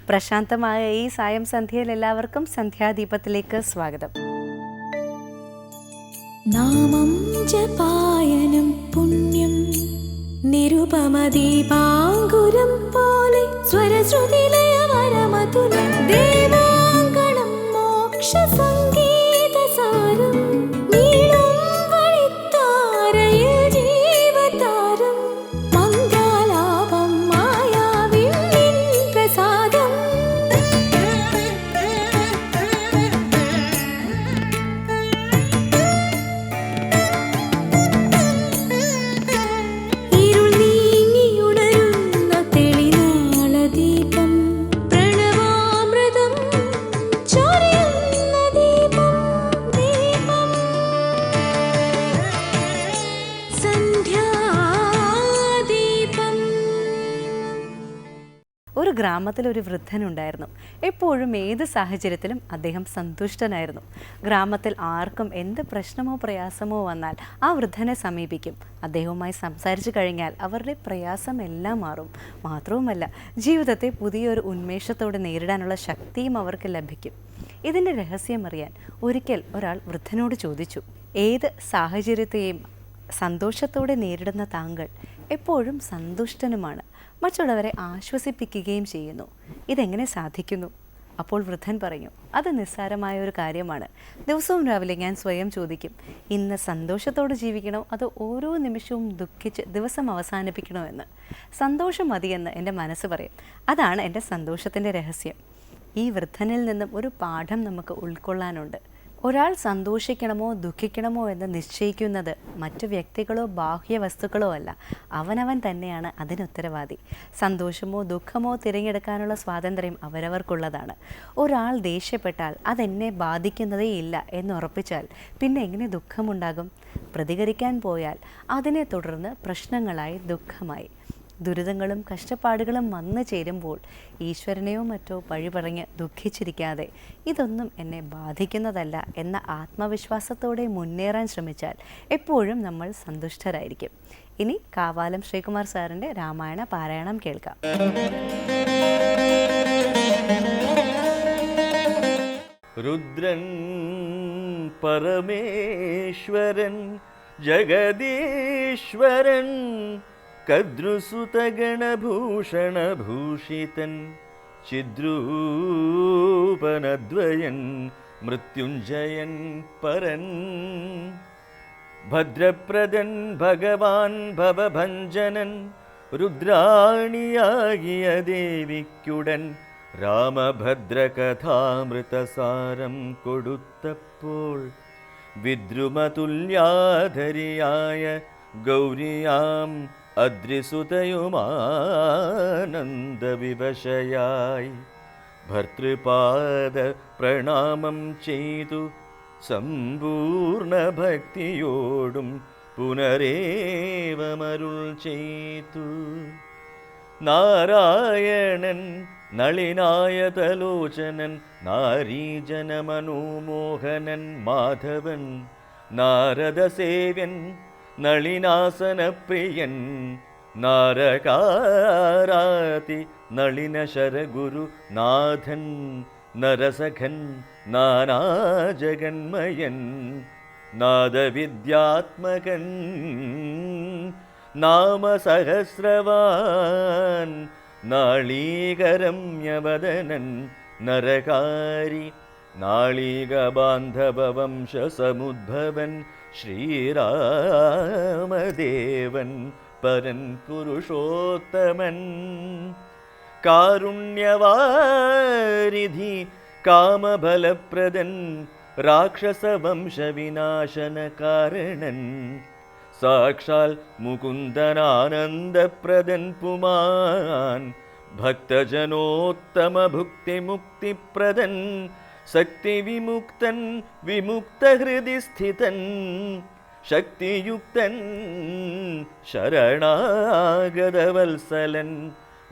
പ്രശാന്തമായ ഈ സായം സന്ധ്യയിൽ എല്ലാവർക്കും സന്ധ്യാദീപത്തിലേക്ക് സ്വാഗതം. നാമം ജപായനം പുണ്യം നിരുപമദീപാങ്കുരം പോലെ സ്വരശ്രുതിലയമരമതുലം ദേവാങ്കണം മോക്ഷസംഗീതസാരം നീളും വഴിത്താരയിൽ ജീവതാരം മംഗലാപം മായാവിൻ നിൻ പ്രസാദം. ഒരു ഗ്രാമത്തിലൊരു വൃദ്ധനുണ്ടായിരുന്നു. എപ്പോഴും ഏത് സാഹചര്യത്തിലും അദ്ദേഹം സന്തുഷ്ടനായിരുന്നു. ഗ്രാമത്തിൽ ആർക്കും എന്ത് പ്രശ്നമോ പ്രയാസമോ വന്നാൽ ആ വൃദ്ധനെ സമീപിക്കും. അദ്ദേഹവുമായി സംസാരിച്ചു കഴിഞ്ഞാൽ അവരുടെ പ്രയാസം എല്ലാം മാറും. മാത്രവുമല്ല, ജീവിതത്തെ പുതിയൊരു ഉന്മേഷത്തോടെ നേരിടാനുള്ള ശക്തിയും അവർക്ക് ലഭിക്കും. ഇതിൻ്റെ രഹസ്യം അറിയാൻ ഒരിക്കൽ ഒരാൾ വൃദ്ധനോട് ചോദിച്ചു, ഏത് സാഹചര്യത്തെയും സന്തോഷത്തോടെ നേരിടുന്ന താങ്കൾ എപ്പോഴും സന്തുഷ്ടനുമാണ്, മറ്റുള്ളവരെ ആശ്വസിപ്പിക്കുകയും ചെയ്യുന്നു, ഇതെങ്ങനെ സാധിക്കുന്നു? അപ്പോൾ വൃദ്ധൻ പറഞ്ഞു, അത് നിസ്സാരമായ ഒരു കാര്യമാണ്. ദിവസവും രാവിലെ ഞാൻ സ്വയം ചോദിക്കും, ഇന്ന് സന്തോഷത്തോടെ ജീവിക്കണോ അതോ ഓരോ നിമിഷവും ദുഃഖിച്ച് ദിവസം അവസാനിപ്പിക്കണോ എന്ന്. സന്തോഷം മതിയെന്ന് എൻ്റെ മനസ്സ് പറയും. അതാണ് എൻ്റെ സന്തോഷത്തിൻ്റെ രഹസ്യം. ഈ വൃദ്ധനിൽ നിന്നും ഒരു പാഠം നമുക്ക് ഉൾക്കൊള്ളാനുണ്ട്. ഒരാൾ സന്തോഷിക്കണമോ ദുഃഖിക്കണമോ എന്ന് നിശ്ചയിക്കുന്നത് മറ്റു വ്യക്തികളോ ബാഹ്യ വസ്തുക്കളോ അല്ല, അവനവൻ തന്നെയാണ് അതിനുത്തരവാദി. സന്തോഷമോ ദുഃഖമോ തിരഞ്ഞെടുക്കാനുള്ള സ്വാതന്ത്ര്യം അവരവർക്കുള്ളതാണ്. ഒരാൾ ദേഷ്യപ്പെട്ടാൽ അതെന്നെ ബാധിക്കുന്നതേ ഇല്ല എന്നുറപ്പിച്ചാൽ പിന്നെ എങ്ങനെ ദുഃഖമുണ്ടാകും? പ്രതികരിക്കാൻ പോയാൽ അതിനെ തുടർന്ന് പ്രശ്നങ്ങളായി ദുഃഖമായി. ദുരിതങ്ങളും കഷ്ടപ്പാടുകളും വന്നു ചേരുമ്പോൾ ഈശ്വരനെയോ മറ്റോ പഴി പറഞ്ഞ് ദുഃഖിച്ചിരിക്കാതെ ഇതൊന്നും എന്നെ ബാധിക്കുന്നതല്ല എന്ന ആത്മവിശ്വാസത്തോടെ മുന്നേറാൻ ശ്രമിച്ചാൽ എപ്പോഴും നമ്മൾ സന്തുഷ്ടരായിരിക്കും. ഇനി കാവാലം ശ്രീകുമാർ സാറിൻ്റെ രാമായണ പാരായണം കേൾക്കാം. രുദ്രൻ പരമേശ്വരൻ ജഗദീശ്വരൻ കദ്രുസുതഗണഭൂഷണഭൂഷിതൻ ചിദ്രൂപനദ്വയൻ മൃത്യുഞ്ജയൻ പരൻ ഭദ്രപ്രദൻ ഭഗവാൻ ഭവഭഞ്ജനൻ രുദ്രാണിയാകിയ ദേവിക്കുടൻ രാമഭദ്രകഥാമൃതസാരം കൊടുത്തപ്പോൾ വിദ്രുമതുല്യാധരിയായ ഗൗരിയാം അദ്രിസുതയുമാനന്ദവിവശയായി ഭർതൃപാദ പ്രണാമം ചെയ്തു സമ്പൂർണ്ണ ഭക്തിയോടും പുനരേവമരുൾ ചെയ്തു. നാരായണൻ നളിനായതലോചനൻ നാരീജനമനോമോഹനൻ മാധവൻ നാരദസേവ്യൻ നളിനാസനപ്രിയൻ നാരകാരാതി നളിനശരഗുരു നാഥൻ നരസഖൻ നാനാജഗന്മയൻ നാദവിദ്യാത്മകൻ നാമസഹസ്രവാൻ നാളീകരമ്യവദനൻ നരകാരി നാളീകബാന്ധവംശസമുദ്ഭവൻ ശ്രീരാമദേവൻ പരൻ പുരുഷോത്തമൻ കാരുണ്യവാരിധി കാമഫലപ്രദൻ രാക്ഷസവംശവിനാശനകാരണൻ സാക്ഷാൽ മുകുന്ദനാനന്ദപ്രദൻ പുമാൻ ഭക്തജനോത്തമഭുക്തിമുക്തിപ്രദൻ ശക്തിവിമുക്തൻ വിമുക്തഹൃദി സ്ഥിതൻ ശക്തിയുക്തൻ ശരണാഗതവത്സലൻ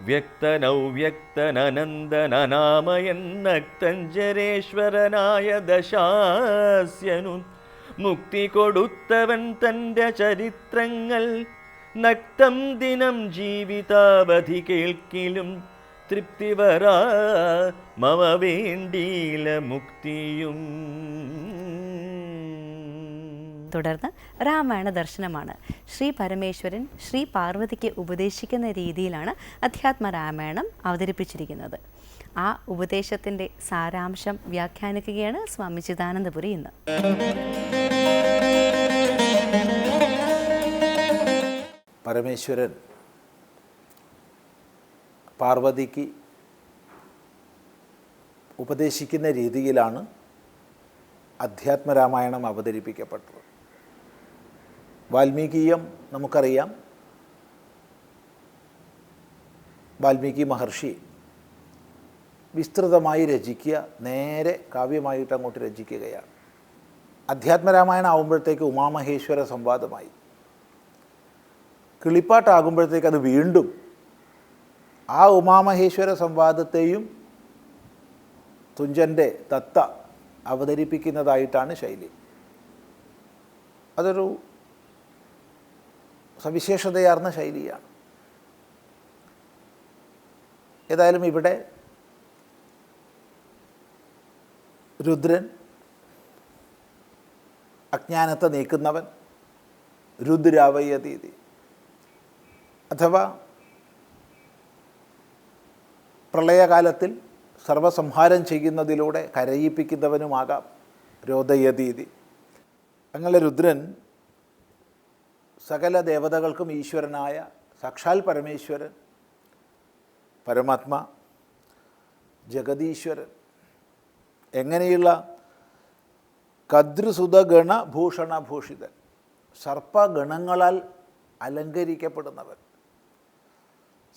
വ്യക്തനൗവ്യക്തനനന്ദനനാമയൻ നക്തഞ്ജരേശ്വരനായ ദശാസ്യനു മുക്തി കൊടുത്തവൻ തൻ്റെ ചരിത്രങ്ങൾ നക്തം ദിനം ജീവിതാവധി കേൾക്കിലും തൃപ്തി വരാ മമ വേണ്ടീല മുക്തിയും. തുടർന്ന് രാമായണ ദർശനമാണ്. ശ്രീ പരമേശ്വരൻ ശ്രീ പാർവതിക്ക് ഉപദേശിക്കുന്ന രീതിയിലാണ് അധ്യാത്മ രാമായണം അവതരിപ്പിച്ചിരിക്കുന്നത്. ആ ഉപദേശത്തിൻ്റെ സാരാംശം വ്യാഖ്യാനിക്കുകയാണ് സ്വാമി ചിദാനന്ദപുരി ഇന്ന്. പരമേശ്വരൻ പാർവതിക്ക് ഉപദേശിക്കുന്ന രീതിയിലാണ് അധ്യാത്മരാമായണം അവതരിപ്പിക്കപ്പെട്ടത്. വാൽമീകീയം നമുക്കറിയാം. വാൽമീകി മഹർഷി വിസ്തൃതമായി രചിക്കുക, നേരെ കാവ്യമായിട്ട് അങ്ങോട്ട് രചിക്കുകയാണ്. അധ്യാത്മരാമായണം ആകുമ്പോഴത്തേക്ക് ഉമാമഹേശ്വര സംവാദമായി. കിളിപ്പാട്ടാകുമ്പോഴത്തേക്ക് അത് വീണ്ടും ആ ഉമാമഹേശ്വര സംവാദത്തെയും തുഞ്ചൻ്റെ തത്ത അവതരിപ്പിക്കുന്നതായിട്ടാണ് ശൈലി. അതൊരു സവിശേഷതയാർന്ന ശൈലിയാണ്. ഏതായാലും ഇവിടെ രുദ്രൻ, അജ്ഞാനത്തെ നീക്കുന്നവൻ, രുദ്രാവയതീതി അഥവാ പ്രളയകാലത്തിൽ സർവസംഹാരം ചെയ്യുന്നതിലൂടെ കരയിപ്പിക്കുന്നവനുമാകാം രോദയതീതി. അങ്ങനെ രുദ്രൻ സകല ദേവതകൾക്കും ഈശ്വരനായ സാക്ഷാൽ പരമേശ്വരൻ, പരമാത്മ, ജഗദീശ്വരൻ, എങ്ങനെയുള്ള കദ്രുസുതഗണഭൂഷണഭൂഷിതൻ, സർപ്പഗണങ്ങളാൽ അലങ്കരിക്കപ്പെടുന്നവൻ,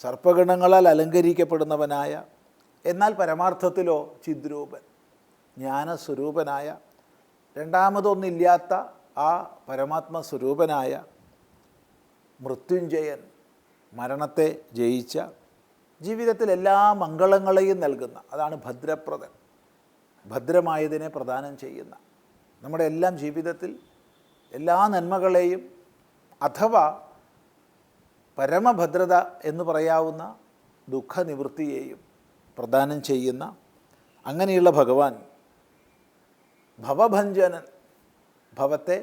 സർപ്പഗണങ്ങളാൽ അലങ്കരിക്കപ്പെടുന്നവനായ എന്നാൽ പരമാർത്ഥത്തിലോ ചിദ്രൂപൻ, ജ്ഞാനസ്വരൂപനായ, രണ്ടാമതൊന്നില്ലാത്ത ആ പരമാത്മസ്വരൂപനായ മൃത്യുഞ്ജയൻ, മരണത്തെ ജയിച്ച, ജീവിതത്തിൽ എല്ലാ മംഗളങ്ങളെയും നൽകുന്ന, അതാണ് ഭദ്രപ്രദൻ, ഭദ്രമായതിനെ പ്രദാനം ചെയ്യുന്ന, നമ്മുടെ എല്ലാം ജീവിതത്തിൽ എല്ലാ നന്മകളെയും അഥവാ പരമഭദ്രത എന്ന് പറയാവുന്ന ദുഃഖനിവൃത്തിയെയും പ്രദാനം ചെയ്യുന്ന അങ്ങനെയുള്ള ഭഗവാൻ ഭവഭഞ്ജനൻ, ഭവത്തെ,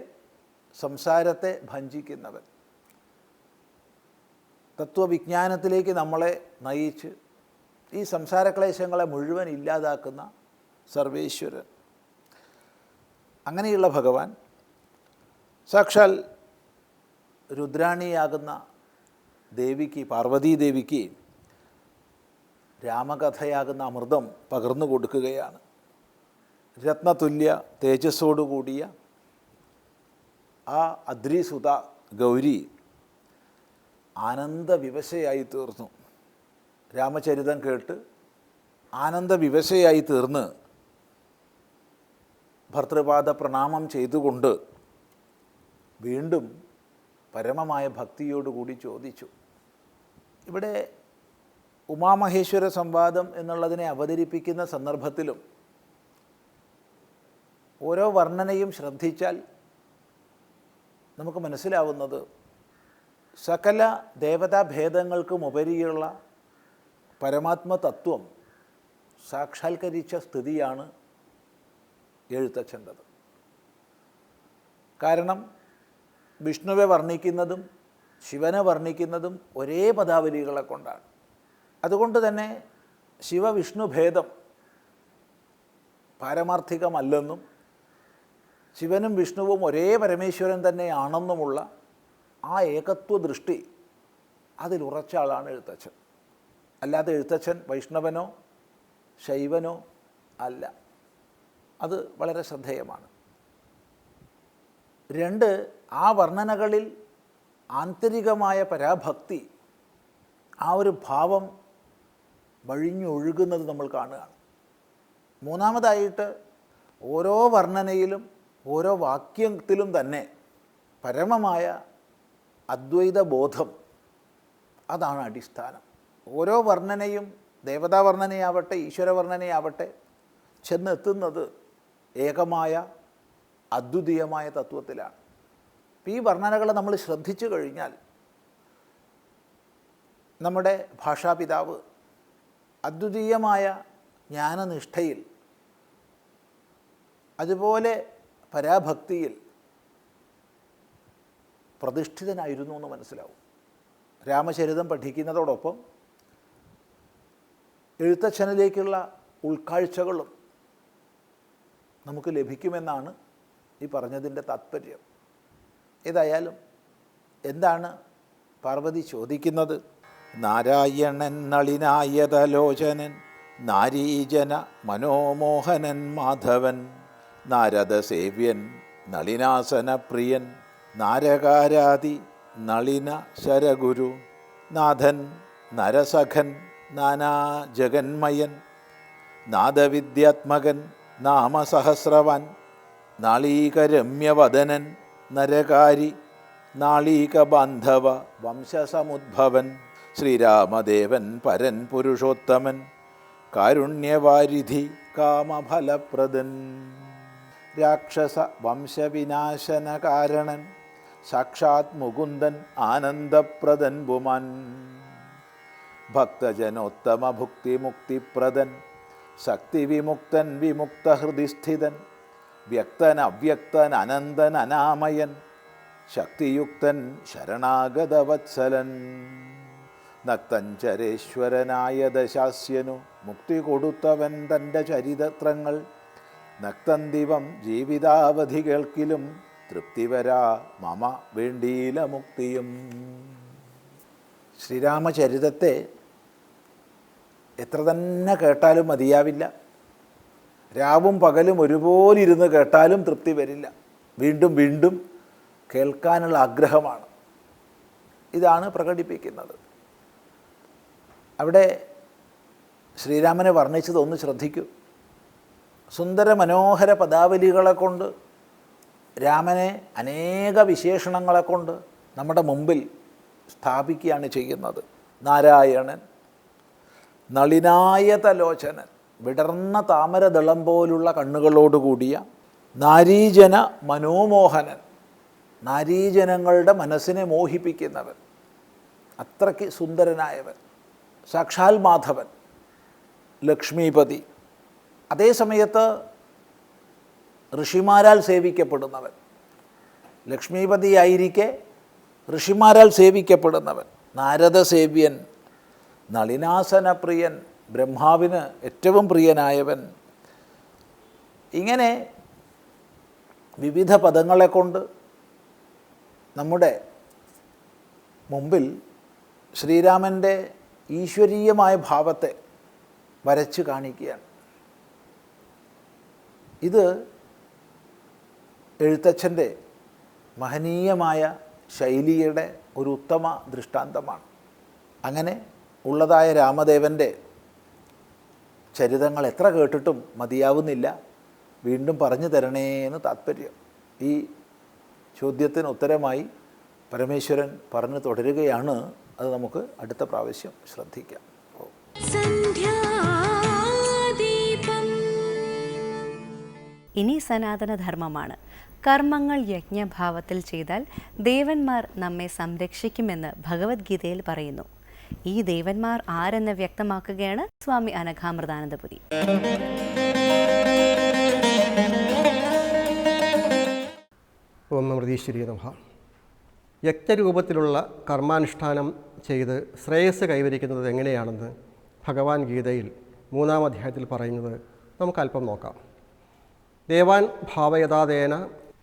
സംസാരത്തെ ഭഞ്ജിക്കുന്നവൻ, തത്വവിജ്ഞാനത്തിലേക്ക് നമ്മളെ നയിച്ച് ഈ സംസാരക്ലേശങ്ങളെ മുഴുവൻ ഇല്ലാതാക്കുന്ന സർവേശ്വരൻ. അങ്ങനെയുള്ള ഭഗവാൻ സാക്ഷാൽ രുദ്രാണിയാകുന്ന ദേവിക്ക്, പാർവതീദേവിക്ക് രാമകഥയാകുന്ന അമൃതം പകർന്നു കൊടുക്കുകയാണ്. രത്നതുല്യ തേജസ്സോടുകൂടിയ ആ അദ്രിസുത ഗൗരി ആനന്ദവിവശയായി തീർന്നു. രാമചരിതം കേട്ട് ആനന്ദവിവശയായി തീർന്ന് ഭർതൃപാദ പ്രണാമം ചെയ്തുകൊണ്ട് വീണ്ടും പരമമായ ഭക്തിയോടുകൂടി ചോദിച്ചു. ഇവിടെ ഉമാമഹേശ്വര സംവാദം എന്നുള്ളതിനെ അവതരിപ്പിക്കുന്ന സന്ദർഭത്തിലും ഓരോ വർണ്ണനയും ശ്രദ്ധിച്ചാൽ നമുക്ക് മനസ്സിലാവുന്നത് സകല ദേവതാഭേദങ്ങൾക്കും ഉപരിയുള്ള പരമാത്മതത്വം സാക്ഷാത്കരിച്ച സ്ഥിതിയാണ് എഴുത്തച്ഛൻ്റെത്. കാരണം വിഷ്ണുവെ വർണ്ണിക്കുന്നതും ശിവനെ വർണ്ണിക്കുന്നതും ഒരേ പദാവലികളെ കൊണ്ടാണ്. അതുകൊണ്ട് തന്നെ ശിവവിഷ്ണു ഭേദം പാരമാർത്ഥികമല്ലെന്നും ശിവനും വിഷ്ണുവും ഒരേ പരമേശ്വരൻ തന്നെയാണെന്നുമുള്ള ആ ഏകത്വ ദൃഷ്ടി അതിലുറച്ച ആളാണ് എഴുത്തച്ഛൻ. അല്ലാതെ എഴുത്തച്ഛൻ വൈഷ്ണവനോ ശൈവനോ അല്ല. അത് വളരെ ശ്രദ്ധേയമാണ്. രണ്ട്, ആ വർണ്ണനകളിൽ ആന്തരികമായ പരാഭക്തി, ആ ഒരു ഭാവം വഴിഞ്ഞൊഴുകുന്നത് നമ്മൾ കാണുകയാണ്. മൂന്നാമതായിട്ട് ഓരോ വർണ്ണനയിലും ഓരോ വാക്യത്തിലും തന്നെ പരമമായ അദ്വൈത ബോധം, അതാണ് അടിസ്ഥാനം. ഓരോ വർണ്ണനയും ദേവതാവർണ്ണനയാവട്ടെ ഈശ്വരവർണ്ണനയാവട്ടെ ചെന്നെത്തുന്നത് ഏകമായ അദ്വിതീയമായ തത്വത്തിലാണ്. ഈ വർണ്ണനകളെ നമ്മൾ ശ്രദ്ധിച്ചു കഴിഞ്ഞാൽ നമ്മുടെ ഭാഷാപിതാവ് അദ്വിതീയമായ ജ്ഞാനനിഷ്ഠയിൽ, അതുപോലെ പരാഭക്തിയിൽ പ്രതിഷ്ഠിതനായിരുന്നു എന്ന് മനസ്സിലാവും. രാമചരിതം പഠിക്കുന്നതോടൊപ്പം എഴുത്തച്ഛനിലേക്കുള്ള ഉൾക്കാഴ്ചകളും നമുക്ക് ലഭിക്കുമെന്നാണ് ഈ പറഞ്ഞതിൻ്റെ താത്പര്യം. ഏതായാലും എന്താണ് പാർവതി ചോദിക്കുന്നത്? നാരായണൻ നളിനായതലോചനൻ, നാരീജന മനോമോഹനൻ മാധവൻ, നാരദസേവ്യൻ നളിനാസനപ്രിയൻ, നാരകാരാതി നളിന ശരഗുരു, നാഥൻ നരസഖൻ നാനാജഗന്മയൻ, നാദവിദ്യാത്മകൻ നാമസഹസ്രവാൻ, നാളീകരമ്യവദനൻ നരകാരി, നാളീകബാന്ധവ വംശസമുദ്ഭവൻ, ശ്രീരാമദേവൻ പരൻ പുരുഷോത്തമൻ, കാരുണ്യവാരിധി കാമഫലപ്രദൻ, രാക്ഷസ വംശവിനാശന കാരണൻ, സാക്ഷാത് മുകുന്ദൻ ആനന്ദപ്രദൻ പുമാൻ, ഭക്തജനോത്തമ ഭുക്തിമുക്തിപ്രദൻ, ശക്തിവിമുക്തൻ വിമുക്തഹൃദിസ്ഥിതൻ, വ്യക്തൻ അവ്യക്തൻ അനന്തൻ അനാമയൻ, ശക്തിയുക്തൻ ശരണാഗതവത്സലൻ, നക്തഞ്ചരേശ്വരനായ ദശാസ്യനു മുക്തി കൊടുത്തവൻ തൻ്റെ ചരിത്രങ്ങൾ, നക്തന്തിവം ജീവിതാവധി കേൾക്കിലും തൃപ്തി വരാ മമ വേണ്ടീല മുക്തിയും. ശ്രീരാമചരിതത്തെ എത്ര തന്നെ കേട്ടാലും മതിയാവില്ല. രാവും പകലും ഒരുപോലെ ഇരുന്ന് കേട്ടാലും തൃപ്തി വരില്ല. വീണ്ടും വീണ്ടും കേൾക്കാനുള്ള ആഗ്രഹമാണ് ഇതാണ് പ്രകടിപ്പിക്കുന്നത്. അവിടെ ശ്രീരാമനെ വർണ്ണിച്ചത് ഒന്ന് ശ്രദ്ധിക്കൂ. സുന്ദര മനോഹര പദാവലികളെ കൊണ്ട്, രാമനെ അനേക വിശേഷണങ്ങളെ കൊണ്ട് നമ്മുടെ മുമ്പിൽ സ്ഥാപിക്കുകയാണ് ചെയ്യുന്നത്. നാരായണൻ, നളിനായതലോചനൻ, വിടർന്ന താമരദളം പോലുള്ള കണ്ണുകളോടുകൂടിയ, നാരീജന മനോമോഹനൻ, നാരീജനങ്ങളുടെ മനസ്സിനെ മോഹിപ്പിക്കുന്നവൻ, അത്രയ്ക്ക് സുന്ദരനായവൻ, സാക്ഷാൽ മാധവൻ, ലക്ഷ്മീപതി, അതേ സമയത്ത് ഋഷിമാരാൽ സേവിക്കപ്പെടുന്നവൻ, ലക്ഷ്മീപതിയായിരിക്കെ ഋഷിമാരാൽ സേവിക്കപ്പെടുന്നവൻ, നാരദസേവ്യൻ, നളിനാസനപ്രിയൻ, ബ്രഹ്മാവിന് ഏറ്റവും പ്രിയനായവൻ. ഇങ്ങനെ വിവിധ പദങ്ങളെ കൊണ്ട് നമ്മുടെ മുമ്പിൽ ശ്രീരാമൻ്റെ ഈശ്വരീയമായ ഭാവത്തെ വരച്ച് കാണിക്കുകയാണ്. ഇത് എഴുത്തച്ഛൻ്റെ മഹനീയമായ ശൈലിയുടെ ഒരു ഉത്തമ ദൃഷ്ടാന്തമാണ്. അങ്ങനെ ഉള്ളതായ രാമദേവൻ്റെ ചരിതങ്ങൾ എത്ര കേട്ടിട്ടും മതിയാവുന്നില്ല. വീണ്ടും പറഞ്ഞു തരണേന്ന് താത്പര്യം. ഈ ചോദ്യത്തിന് ഉത്തരമായി പരമേശ്വരൻ പറഞ്ഞു തുടരുകയാണ്. അത് നമുക്ക് അടുത്ത പ്രാവശ്യം ശ്രദ്ധിക്കാം. ഇനി സനാതനധർമ്മമാണ്. കർമ്മങ്ങൾ യജ്ഞഭാവത്തിൽ ചെയ്താൽ ദേവന്മാർ നമ്മെ സംരക്ഷിക്കുമെന്ന് ഭഗവത്ഗീതയിൽ പറയുന്നു. ഈ ദേവന്മാർ ആരെന്ന് വ്യക്തമാക്കുകയാണ് സ്വാമി അനഘാമൃതാനന്ദപുരി. ഓം നമഃ നമഃ. യജ്ഞരൂപത്തിലുള്ള കർമാനുഷ്ഠാനം ചെയ്ത് ശ്രേയസ് കൈവരിക്കുന്നത് എങ്ങനെയാണെന്ന് ഭഗവാൻ ഗീതയിൽ 3-ാം അധ്യായത്തിൽ പറയുന്നത് നമുക്ക് അല്പം നോക്കാം. ദേവാൻ ഭാവയതാദേന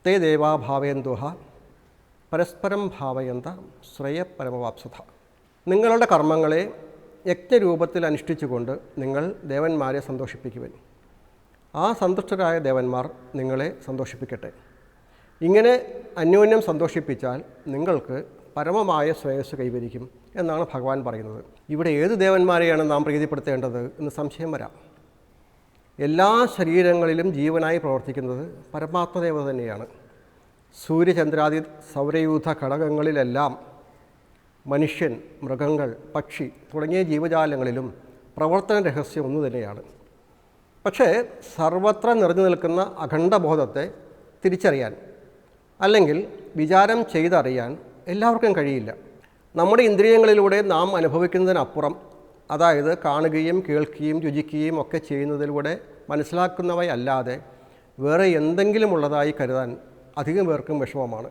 തേ ദേവാ ഭാവയന്തുഹ പരസ്പരം ഭാവയന്ത ശ്രേയപരമവാപ്സഥ. നിങ്ങളുടെ കർമ്മങ്ങളെ യജ്ഞരൂപത്തിൽ അനുഷ്ഠിച്ചുകൊണ്ട് നിങ്ങൾ ദേവന്മാരെ സന്തോഷിപ്പിക്കുവിൻ. ആ സന്തുഷ്ടരായ ദേവന്മാർ നിങ്ങളെ സന്തോഷിപ്പിക്കട്ടെ. ഇങ്ങനെ അന്യോന്യം സന്തോഷിപ്പിച്ചാൽ നിങ്ങൾക്ക് പരമമായ ശ്രേയസ് കൈവരിക്കും എന്നാണ് ഭഗവാൻ പറയുന്നത്. ഇവിടെ ഏത് ദേവന്മാരെയാണ് നാം പ്രീതിപ്പെടുത്തേണ്ടത് എന്ന് സംശയം വരാം. എല്ലാ ശരീരങ്ങളിലും ജീവനായി പ്രവർത്തിക്കുന്നത് പരമാത്മദേവത തന്നെയാണ്. സൂര്യചന്ദ്രാദി സൗരയൂഥ ഘടകങ്ങളിലെല്ലാം മനുഷ്യൻ, മൃഗങ്ങൾ, പക്ഷി തുടങ്ങിയ ജീവജാലങ്ങളിലും പ്രവർത്തന രഹസ്യം ഒന്നു തന്നെയാണ്. പക്ഷേ സർവത്ര നിറഞ്ഞു നിൽക്കുന്ന അഖണ്ഡബോധത്തെ തിരിച്ചറിയാൻ അല്ലെങ്കിൽ വിചാരം ചെയ്തറിയാൻ എല്ലാവർക്കും കഴിയില്ല. നമ്മുടെ ഇന്ദ്രിയങ്ങളിലൂടെ നാം അനുഭവിക്കുന്നതിനപ്പുറം അതായത് കാണുകയും കേൾക്കുകയും രുചിക്കുകയും ഒക്കെ ചെയ്യുന്നതിലൂടെ മനസ്സിലാക്കുന്നവയല്ലാതെ വേറെ എന്തെങ്കിലും ഉള്ളതായി കരുതാൻ അധികം പേർക്കും വിഷമമാണ്.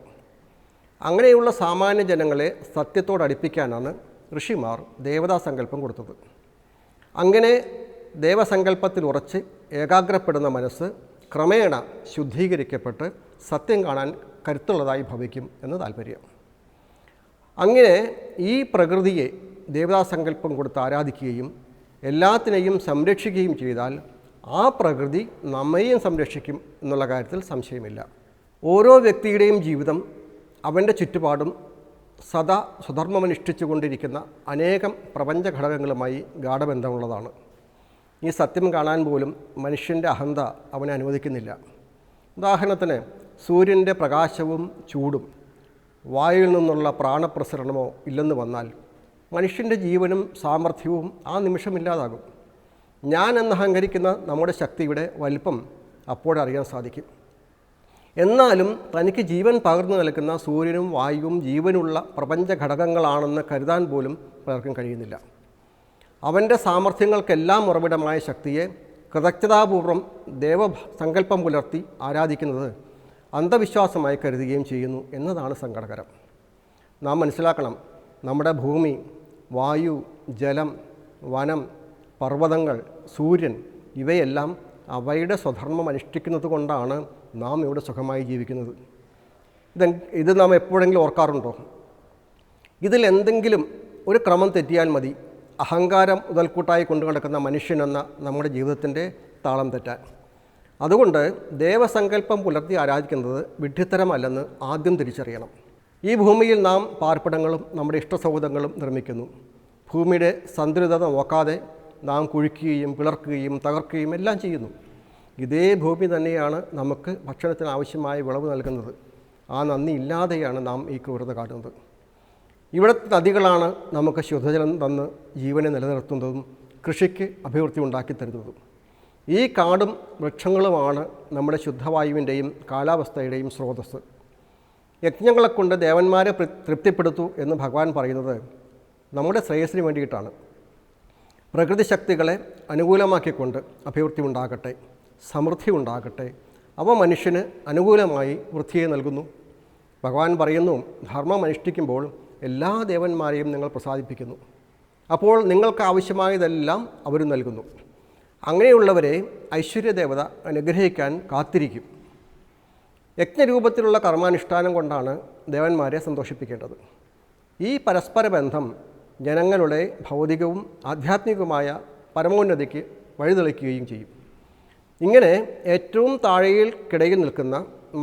അങ്ങനെയുള്ള സാമാന്യ ജനങ്ങളെ സത്യത്തോടടുപ്പിക്കാനാണ് ഋഷിമാർ ദേവതാസങ്കല്പം കൊടുത്തത്. അങ്ങനെ ദേവസങ്കല്പത്തിൽ ഉറച്ച് ഏകാഗ്രപ്പെടുന്ന മനസ്സ് ക്രമേണ ശുദ്ധീകരിക്കപ്പെട്ട് സത്യം കാണാൻ കരുത്തുള്ളതായി ഭവിക്കും എന്ന് താല്പര്യം. അങ്ങനെ ഈ പ്രകൃതിയെ ദേവതാസങ്കല്പം കൊടുത്ത് ആരാധിക്കുകയും എല്ലാത്തിനെയും സംരക്ഷിക്കുകയും ചെയ്താൽ ആ പ്രകൃതി നമ്മെയും സംരക്ഷിക്കും എന്നുള്ള കാര്യത്തിൽ സംശയമില്ല. ഓരോ വ്യക്തിയുടെയും ജീവിതം അവൻ്റെ ചുറ്റുപാടും സദാ സ്വധർമ്മമനുഷ്ഠിച്ചു കൊണ്ടിരിക്കുന്ന അനേകം പ്രപഞ്ച ഘടകങ്ങളുമായി ഗാഠബന്ധമുള്ളതാണ്. ഈ സത്യം കാണാൻ പോലും മനുഷ്യൻ്റെ അഹന്ത അവനെ അനുവദിക്കുന്നില്ല. ഉദാഹരണത്തിന് സൂര്യൻ്റെ പ്രകാശവും ചൂടും വായുവിൽ നിന്നുള്ള പ്രാണപ്രസരണമോ ഇല്ലെന്ന് വന്നാൽ മനുഷ്യൻ്റെ ജീവനും സാമർഥ്യവും ആ നിമിഷമില്ലാതാകും. ഞാൻ എന്ന് അഹങ്കരിക്കുന്ന നമ്മുടെ ശക്തിയുടെ വലിപ്പം അപ്പോഴറിയാൻ സാധിക്കും. എന്നാലും തനിക്ക് ജീവൻ പകർന്നു നൽകുന്ന സൂര്യനും വായുവും ജീവനുള്ള പ്രപഞ്ച ഘടകങ്ങളാണെന്ന് കരുതാൻ പോലും പലർക്കും കഴിയുന്നില്ല. അവൻ്റെ സാമർഥ്യങ്ങൾക്കെല്ലാം ഉറവിടമായ ശക്തിയെ കൃതജ്ഞതാപൂർവം ദേവസങ്കല്പം പുലർത്തി ആരാധിക്കുന്നത് അന്ധവിശ്വാസമായി കരുതുകയും ചെയ്യുന്നു എന്നതാണ് സങ്കടകരം. നാം മനസ്സിലാക്കണം, നമ്മുടെ ഭൂമി, വായു, ജലം, വനം, പർവ്വതങ്ങൾ, സൂര്യൻ ഇവയെല്ലാം അവയുടെ സ്വധർമ്മം അനുഷ്ഠിക്കുന്നത് കൊണ്ടാണ് നാം ഇവിടെ സുഖമായി ജീവിക്കുന്നത്. ഇത് നാം എപ്പോഴെങ്കിലും ഓർക്കാറുണ്ടോ? ഇതിലെന്തെങ്കിലും ഒരു ക്രമം തെറ്റിയാൽ മതി അഹങ്കാരം മുതൽക്കൂട്ടായി കൊണ്ടു നടക്കുന്ന മനുഷ്യനെന്ന നമ്മുടെ ജീവിതത്തിൻ്റെ താളം തെറ്റാൻ. അതുകൊണ്ട് ദേവസങ്കല്പം പുലർത്തി ആരാധിക്കുന്നത് വിഡ്ഢിത്തരമല്ലെന്ന് ആദ്യം തിരിച്ചറിയണം. ഈ ഭൂമിയിൽ നാം പാർപ്പിടങ്ങളും നമ്മുടെ ഇഷ്ടസൗഹൃദങ്ങളും നിർമ്മിക്കുന്നു. ഭൂമിയുടെ സന്തുലിതത നോക്കാതെ നാം കുഴിക്കുകയും പിളർക്കുകയും തകർക്കുകയും എല്ലാം ചെയ്യുന്നു. ഇതേ ഭൂമി തന്നെയാണ് നമുക്ക് ഭക്ഷണത്തിന് ആവശ്യമായ വിളവ് നൽകുന്നത്. ആ നന്ദി ഇല്ലാതെയാണ് നാം ഈ ക്രൂരത കാട്ടുന്നത്. ഇവിടുത്തെ നദികളാണ് നമുക്ക് ശുദ്ധജലം തന്ന് ജീവനെ നിലനിർത്തുന്നതും കൃഷിക്ക് അഭിവൃദ്ധി ഉണ്ടാക്കി തരുന്നതും. ഈ കാടും വൃക്ഷങ്ങളുമാണ് നമ്മുടെ ശുദ്ധവായുവിൻ്റെയും കാലാവസ്ഥയുടെയും സ്രോതസ്സ്. യജ്ഞങ്ങളെ കൊണ്ട് ദേവന്മാരെ തൃപ്തിപ്പെടുത്തൂ എന്ന് ഭഗവാൻ പറയുന്നത് നമ്മുടെ ശ്രേയസ്സിന് വേണ്ടിയിട്ടാണ്. പ്രകൃതി ശക്തികളെ അനുകൂലമാക്കിക്കൊണ്ട് അഭിവൃദ്ധി ഉണ്ടാകട്ടെ, സമൃദ്ധി ഉണ്ടാകട്ടെ. അവ മനുഷ്യന് അനുകൂലമായി വൃദ്ധിയെ നൽകുന്നു. ഭഗവാൻ പറയുന്നു, ധർമ്മം അനുഷ്ഠിക്കുമ്പോൾ എല്ലാ ദേവന്മാരെയും നിങ്ങൾ പ്രസാദിപ്പിക്കുന്നു. അപ്പോൾ നിങ്ങൾക്ക് ആവശ്യമായതെല്ലാം അവർ നൽകുന്നു. അങ്ങനെയുള്ളവരെ ഐശ്വര്യദേവത അനുഗ്രഹിക്കാൻ കാത്തിരിക്കും. യജ്ഞരൂപത്തിലുള്ള കർമാനുഷ്ഠാനം കൊണ്ടാണ് ദേവന്മാരെ സന്തോഷിപ്പിക്കേണ്ടത്. ഈ പരസ്പര ബന്ധം ജനങ്ങളുടെ ഭൗതികവും ആധ്യാത്മികവുമായ പരമോന്നതിക്ക് വഴിതെളിക്കുകയും ചെയ്യും. ഇങ്ങനെ ഏറ്റവും താഴെയിൽക്കിടയിൽ നിൽക്കുന്ന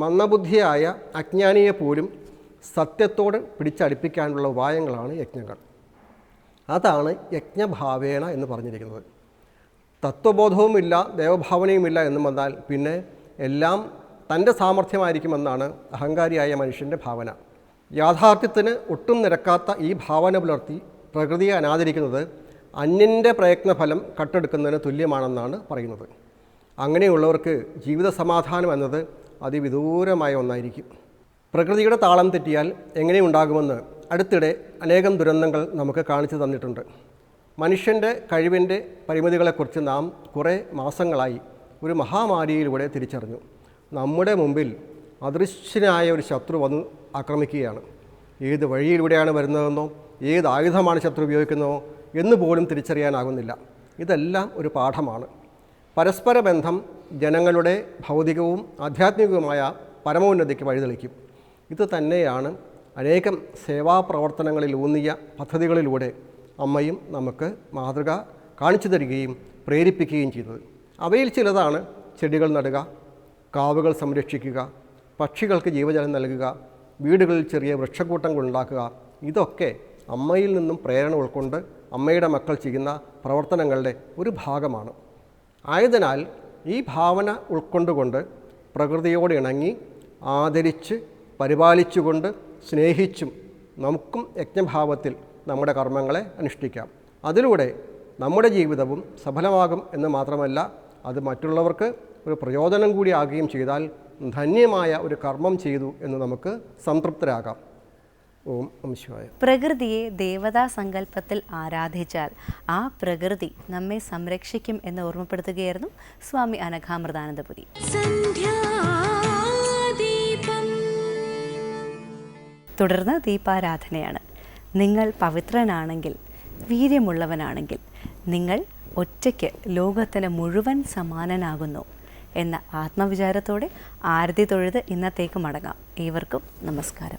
മന്ദബുദ്ധിയായ അജ്ഞാനിയെ പോലും സത്യത്തോട് പിടിച്ചടുപ്പിക്കാനുള്ള ഉപായങ്ങളാണ് യജ്ഞങ്ങൾ. അതാണ് യജ്ഞഭാവേന എന്ന് പറഞ്ഞിരിക്കുന്നത്. തത്വബോധവുമില്ല ദേവഭാവനയുമില്ല എന്നും വന്നാൽ പിന്നെ എല്ലാം തൻ്റെ സാമർഥ്യമായിരിക്കുമെന്നാണ് അഹങ്കാരിയായ മനുഷ്യൻ്റെ ഭാവന. യാഥാർത്ഥ്യത്തിന് ഒട്ടും നിരക്കാത്ത ഈ ഭാവന പുലർത്തി പ്രകൃതിയെ അനാദരിക്കുന്നത് അന്യൻ്റെ പ്രയത്നഫലം കട്ടെടുക്കുന്നതിന് തുല്യമാണെന്നാണ് പറയുന്നത്. അങ്ങനെയുള്ളവർക്ക് ജീവിത സമാധാനം എന്നത് അതിവിദൂരമായ ഒന്നായിരിക്കും. പ്രകൃതിയുടെ താളം തെറ്റിയാൽ എങ്ങനെയുണ്ടാകുമെന്ന് അടുത്തിടെ അനേകം ദുരന്തങ്ങൾ നമുക്ക് കാണിച്ചു തന്നിട്ടുണ്ട്. മനുഷ്യൻ്റെ കഴിവിൻ്റെ പരിമിതികളെക്കുറിച്ച് നാം കുറേ മാസങ്ങളായി ഒരു മഹാമാരിയിലൂടെ തിരിച്ചറിഞ്ഞു. നമ്മുടെ മുമ്പിൽ അദൃശ്യനായ ഒരു ശത്രു വന്ന് ആക്രമിക്കുകയാണ്. ഏത് വഴിയിലൂടെയാണ് വരുന്നതെന്നോ ഏത് ആയുധമാണ് ശത്രു ഉപയോഗിക്കുന്നതോ എന്ന് പോലും തിരിച്ചറിയാനാകുന്നില്ല. ഇതെല്ലാം ഒരു പാഠമാണ്. പരസ്പര ബന്ധം ജനങ്ങളുടെ ഭൗതികവും ആധ്യാത്മികവുമായ പരമോന്നതിക്ക് വഴിതെളിക്കും. ഇത് തന്നെയാണ് അനേകം സേവാപ്രവർത്തനങ്ങളിൽ ഊന്നിയ പദ്ധതികളിലൂടെ അമ്മയും നമുക്ക് മാതൃക കാണിച്ചു തരികയും പ്രേരിപ്പിക്കുകയും ചെയ്തത്. അവയിൽ ചിലതാണ് ചെടികൾ നടുക, കാവുകൾ സംരക്ഷിക്കുക, പക്ഷികൾക്ക് ജീവജലം നൽകുക, വീടുകളിൽ ചെറിയ വൃക്ഷക്കൂട്ടങ്ങൾ ഉണ്ടാക്കുക. ഇതൊക്കെ അമ്മയിൽ നിന്നും പ്രേരണ ഉൾക്കൊണ്ട് അമ്മയുടെ മക്കൾ ചെയ്യുന്ന പ്രവർത്തനങ്ങളുടെ ഒരു ഭാഗമാണ്. ആയതിനാൽ ഈ ഭാവന ഉൾക്കൊണ്ടുകൊണ്ട് പ്രകൃതിയോട് ഇണങ്ങി ആദരിച്ച് പരിപാലിച്ചുകൊണ്ട് സ്നേഹിച്ചും നമുക്കും യജ്ഞഭാവത്തിൽ നമ്മുടെ കർമ്മങ്ങളെ അനുഷ്ഠിക്കാം. അതിലൂടെ നമ്മുടെ ജീവിതവും സഫലമാകും എന്ന് മാത്രമല്ല, അത് മറ്റുള്ളവർക്ക് ഒരു പ്രയോജനം കൂടി ആകുകയും ചെയ്താൽ ധന്യമായ ഒരു കർമ്മം ചെയ്തു എന്ന് നമുക്ക് സംതൃപ്തരാകാം. ഓം നമഃ ശിവായ. പ്രകൃതിയെ ദേവതാ സങ്കല്പത്തിൽ ആരാധിച്ചാൽ ആ പ്രകൃതി നമ്മെ സംരക്ഷിക്കും എന്ന് ഓർമ്മപ്പെടുത്തുകയായിരുന്നു സ്വാമി അനഘാമൃതാനന്ദപുരി. തുടർന്ന് ദീപാരാധനയാണ്. നിങ്ങൾ പവിത്രനാണെങ്കിൽ, വീര്യമുള്ളവനാണെങ്കിൽ, നിങ്ങൾ ഒറ്റയ്ക്ക് ലോകത്തിന് മുഴുവൻ സമാനനാകുന്നു എന്ന ആത്മവിചാരത്തോടെ ആരതി തൊഴുത് ഇന്നത്തേക്ക് മടങ്ങാം. ഏവർക്കും നമസ്കാരം.